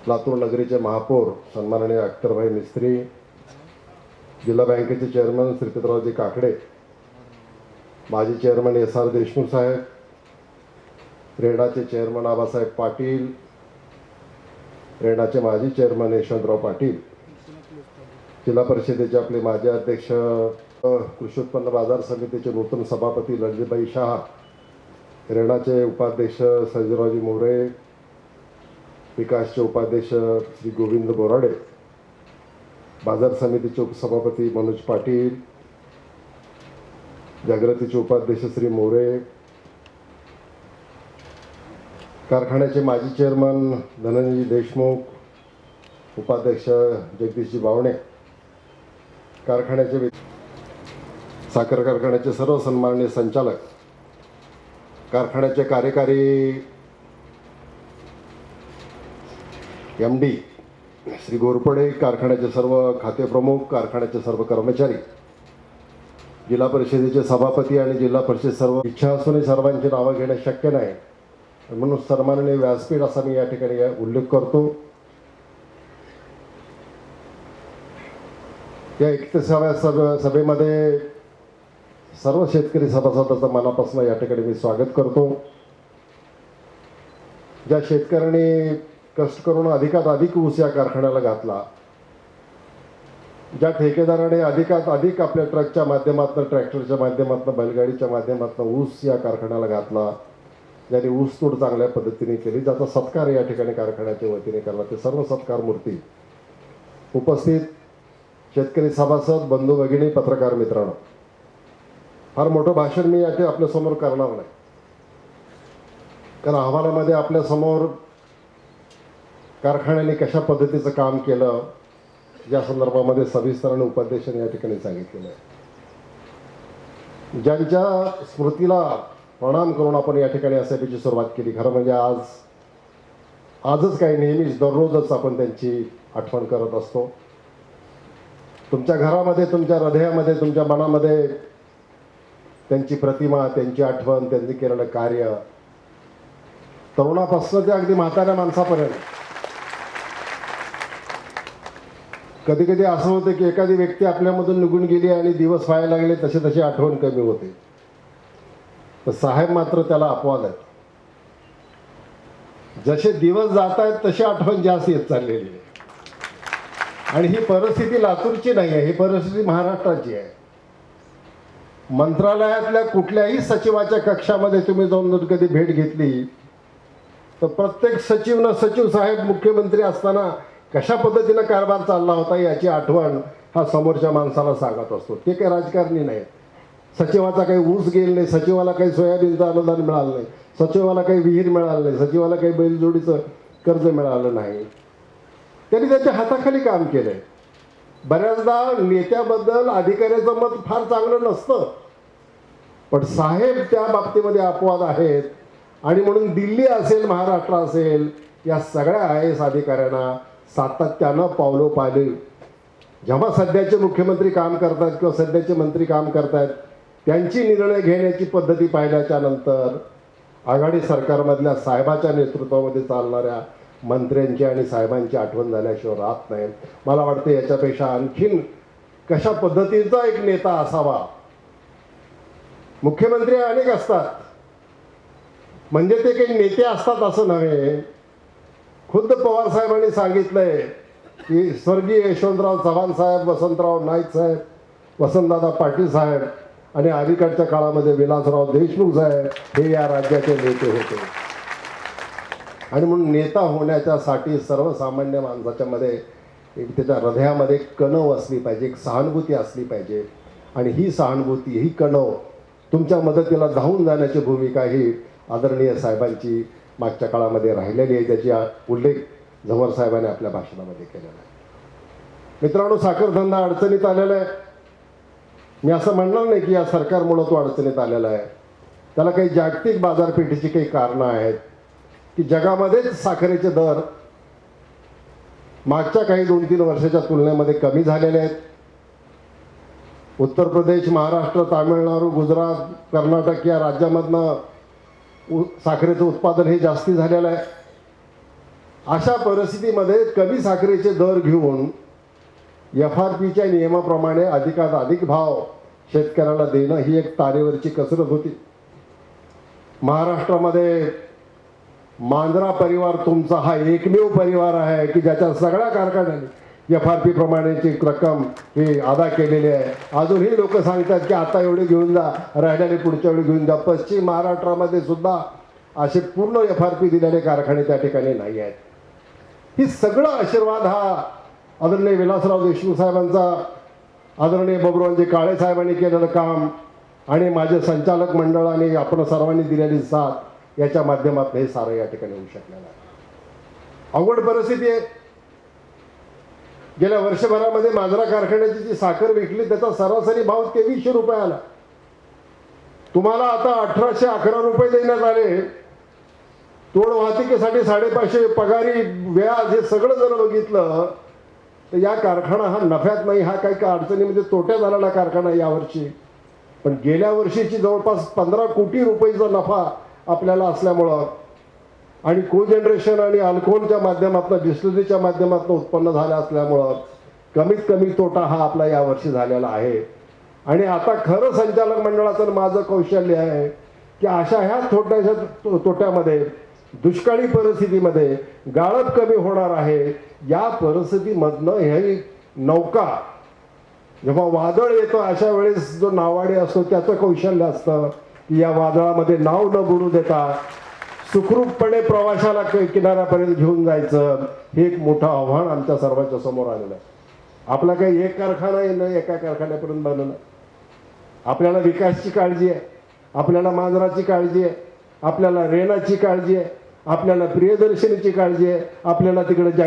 लातूर नगरीचे महापौर सन्माननीय अख्तरभाई मिस्त्री, जिल्हा बँकेचे चेअरमन श्रीपतरावजी काकडे, माजी चेअरमन SR देशमुख साहेब, रेडाचे चेअरमन आबासाहेब पाटील, रेडाचे माजी चेअरमन यशवंतराव पाटील, जिल्हा परिषदेचे आपले माजी अध्यक्ष, कृषी उत्पन्न बाजार समितीचे नूतन सभापती ललितबाई शाह, रेडाचे उपाध्यक्ष सर्जेरावजी मोरे, विकासचे उपाध्यक्ष श्री गोविंद बोराडे, बाजार समितीचे उपसभापती मनोज पाटील, जागृतीचे उपाध्यक्ष श्री मोरे, कारखान्याचे माजी चेअरमन धनंजय देशमुख, उपाध्यक्ष जगदीशजी बावणे, कारखान्याचे साखर कारखान्याचे सर्व सन्माननीय संचालक, कारखान्याचे कार्यकारी MD श्री गोरपडे, कारखान्याचे सर्व खाते प्रमुख, कारखान्याचे सर्व कर्मचारी, जिल्हा परिषदेचे सभापती आणि जिल्हा परिषद सर्व, इच्छा असूनही सर्वांची नावं घेणं शक्य नाही म्हणून सन्माननीय व्यासपीठ असा मी या ठिकाणी उल्लेख करतो. या 31व्या सभेमध्ये सर्व शेतकरी सभासदांचं मनापासून या ठिकाणी मी स्वागत करतो. ज्या शेतकऱ्यांनी कष्ट करून अधिकात अधिक ऊस या कारखान्याला घातला, ज्या ठेकेदाराने अधिकात अधिक आपल्या ट्रकच्या माध्यमातून, ट्रॅक्टरच्या माध्यमातून, बैलगाडीच्या माध्यमातून ऊस या कारखान्याला घातला, ज्यांनी ऊसतोड चांगल्या पद्धतीने केली, ज्याचा सत्कार या ठिकाणी कारखान्याच्या वतीने करला, ते सर्व सत्कार मूर्ती उपस्थित शेतकरी सभासद बंधू भगिनी, पत्रकार मित्रांनो, फार मोठं भाषण मी याचे आपल्यासमोर करणार नाही, कारण अहवालामध्ये आपल्यासमोर कारखान्याने कशा पद्धतीचं काम केलं या संदर्भामध्ये सविस्तराने उपाध्यक्षांनी या ठिकाणी सांगितलेलं आहे. ज्यांच्या स्मृतीला प्रणाम करून आपण या ठिकाणी सभेची सुरुवात केली. खरं म्हणजे आजच काही, नेहमीच दररोजच आपण त्यांची आठवण करत असतो. तुमच्या घरामध्ये, तुमच्या हृदयामध्ये, तुमच्या मनामध्ये त्यांची प्रतिमा, त्यांची आठवण, त्यांनी केलेलं कार्य, तरुणापासून ते अगदी म्हाताऱ्या माणसापर्यंत. कधी कधी असं होतं की एखादी व्यक्ती आपल्यामधून निघून गेली आणि दिवस व्हायला लागले तसे तशी आठवण कमी होते, तर साहेब मात्र त्याला अपवाद आहेत. जसे दिवस जात आहेत तशी आठवण जास्त येत चाललेली आहे. आणि ही परिस्थिती लातूरची नाही आहे, ही परिस्थिती महाराष्ट्राची आहे. मंत्रालयातल्या कुठल्याही सचिवाच्या कक्षामध्ये तुम्ही जाऊन जर कधी भेट घेतली तर प्रत्येक सचिव साहेब मुख्यमंत्री असताना कशा पद्धतीनं कारभार चालला होता याची आठवण हा समोरच्या माणसाला सांगत असतो. ते काही राजकारणी नाही. सचिवाचा काही ऊस गेला नाही, सचिवाला काही सोयाबीनचं अनुदान मिळालं नाही, सचिवाला काही विहीर मिळालं नाही, सचिवाला काही बैलजोडीचं कर्ज मिळालं नाही. त्यांनी त्याच्या हाताखाली काम केलंय. बऱ्याचदा नेत्याबद्दल अधिकाऱ्याचं मत फार चांगलं नसतं, पण साहेब त्या बाबतीमध्ये अपवाद आहेत. आणि म्हणून दिल्ली असेल, महाराष्ट्र असेल, या सगळ्या IAS अधिकाऱ्यांना सातत्यानं पावलोपावली जेव्हा सध्याचे मुख्यमंत्री काम करतात किंवा सध्याचे मंत्री काम करतात, त्यांची निर्णय घेण्याची पद्धती पाहिल्याच्या नंतर आघाडी सरकारमधल्या साहेबाच्या नेतृत्वामध्ये चालणाऱ्या मंत्र्यांची आणि साहेबांची आठवण झाल्याशिवाय राहत नाही. मला वाटतं याच्यापेक्षा आणखीन कशा पद्धतीचा एक नेता असावा. मुख्यमंत्री अनेक असतात, म्हणजे ते काही नेते असतात असं नव्हे. खुद्द पवार साहेबांनी सांगितलंय की स्वर्गीय यशवंतराव चव्हाण साहेब, वसंतराव नाईक साहेब, वसंतदादा पाटील साहेब आणि अलीकडच्या काळामध्ये विलासराव देशमुख साहेब हे या राज्याचे नेते होते. आणि म्हणून नेता होण्याच्यासाठी सर्वसामान्य माणसाच्या मध्ये एक त्याच्या हृदयामध्ये कणव असली पाहिजे, एक सहानुभूती असली पाहिजे. आणि ही सहानुभूती, ही कणव तुमच्या मदतीला धावून जाण्याची भूमिका ही आदरणीय साहेबांची मागच्या काळामध्ये राहिलेली आहे, त्याची उल्लेख झंवर साहेबांनी आपल्या भाषणामध्ये केलेला आहे. मित्रांनो, साखर धंदा अडचणीत आलेला आहे. मी असं म्हणणार नाही की या सरकारमुळं तो अडचणीत आलेला आहे. त्याला काही जागतिक बाजारपेठेची काही कारणं आहेत की जगामध्येच साखरेचे दर मागच्या काही 2-3 वर्षाच्या तुलनेमध्ये कमी झालेले आहेत. उत्तर प्रदेश, महाराष्ट्र, तामिळनाडू, गुजरात, कर्नाटक या राज्यामधनं साखरेचं उत्पादन हे जास्ती झालेलं आहे. अशा परिस्थितीमध्ये कमी साखरेचे दर घेऊन FRPच्या नियमाप्रमाणे अधिकात अधिक भाव शेतकऱ्याला देणं ही एक तारेवरची कसरत होती. महाराष्ट्रामध्ये मांजरा परिवार तुमचा हा एकमेव परिवार आहे की ज्याच्या सगळ्या कारखान्यांनी FRP प्रमाणेची रक्कम ही अदा केलेली आहे. अजूनही लोक सांगतात की आता एवढे घेऊन जा, राहिलेले पुढच्या वेळी घेऊन जा. पश्चिम महाराष्ट्रामध्ये सुद्धा असे पूर्ण FRP दिलेले कारखाने त्या ठिकाणी नाही आहेत. ही सगळं आशीर्वाद हा आदरणीय विलासराव देशमुख साहेबांचा, आदरणीय बबरूजी काळे साहेबांनी केलेलं काम आणि माझे संचालक मंडळ आणि आपण सर्वांनी दिलेली साथ याच्या माध्यमातून हे सारं या ठिकाणी होऊ शकलेलं आहे. अवघड परिस्थिती आहे. गेल्या वर्षभरामध्ये मांजरा कारखान्याची जी साखर विकली त्याचा सरासरी भाव 2300 रुपये आला. तुम्हाला आता 1811 रुपये देण्यात आले. तोड वाहतुकीसाठी 550 पगारी व्याज हे सगळं जर बघितलं तर या कारखाना हा नफ्यात नाही, हा काही अडचणीमध्ये तोट्यात आलेला कारखाना यावर्षी. पण गेल्या वर्षीची जवळपास 15 कोटी रुपयेचा नफा आपल्याला असल्यामुळं आणि कोजनरेशन आणि अल्कोहोलच्या माध्यमातून, डिस्टिलरीच्या माध्यमातून उत्पन्न झालं असल्यामुळं कमीत कमी तोटा हा आपला यावर्षी झालेला आहे. आणि आता खरं संचालक मंडळाचं माझं कौशल्य आहे की अशा ह्या छोट्याशा तोट्यामध्ये, दुष्काळी परिस्थितीमध्ये गाळप कमी होणार आहे. या परिस्थितीमधनं ही नौका जेव्हा वादळ येतं अशा वेळेस जो नावाडे असतो त्याचं कौशल्य असतं की या वादळामध्ये नाव न बुडू देता सुखरूपपणे प्रवाशाला किनाऱ्यापर्यंत घेऊन जायचं. हे एक मोठं आव्हान आमच्या सर्वांच्या समोर आलेलं आहे. आपला काही एक कारखाना न एका कारखान्यापर्यंत बनवलं. आपल्याला विकासची काळजी आहे, आपल्याला मांजराची काळजी आहे, आपल्याला रेणाची काळजी आहे, आपल्याला प्रियदर्शनीची काळजी आहे, आपल्याला तिकडे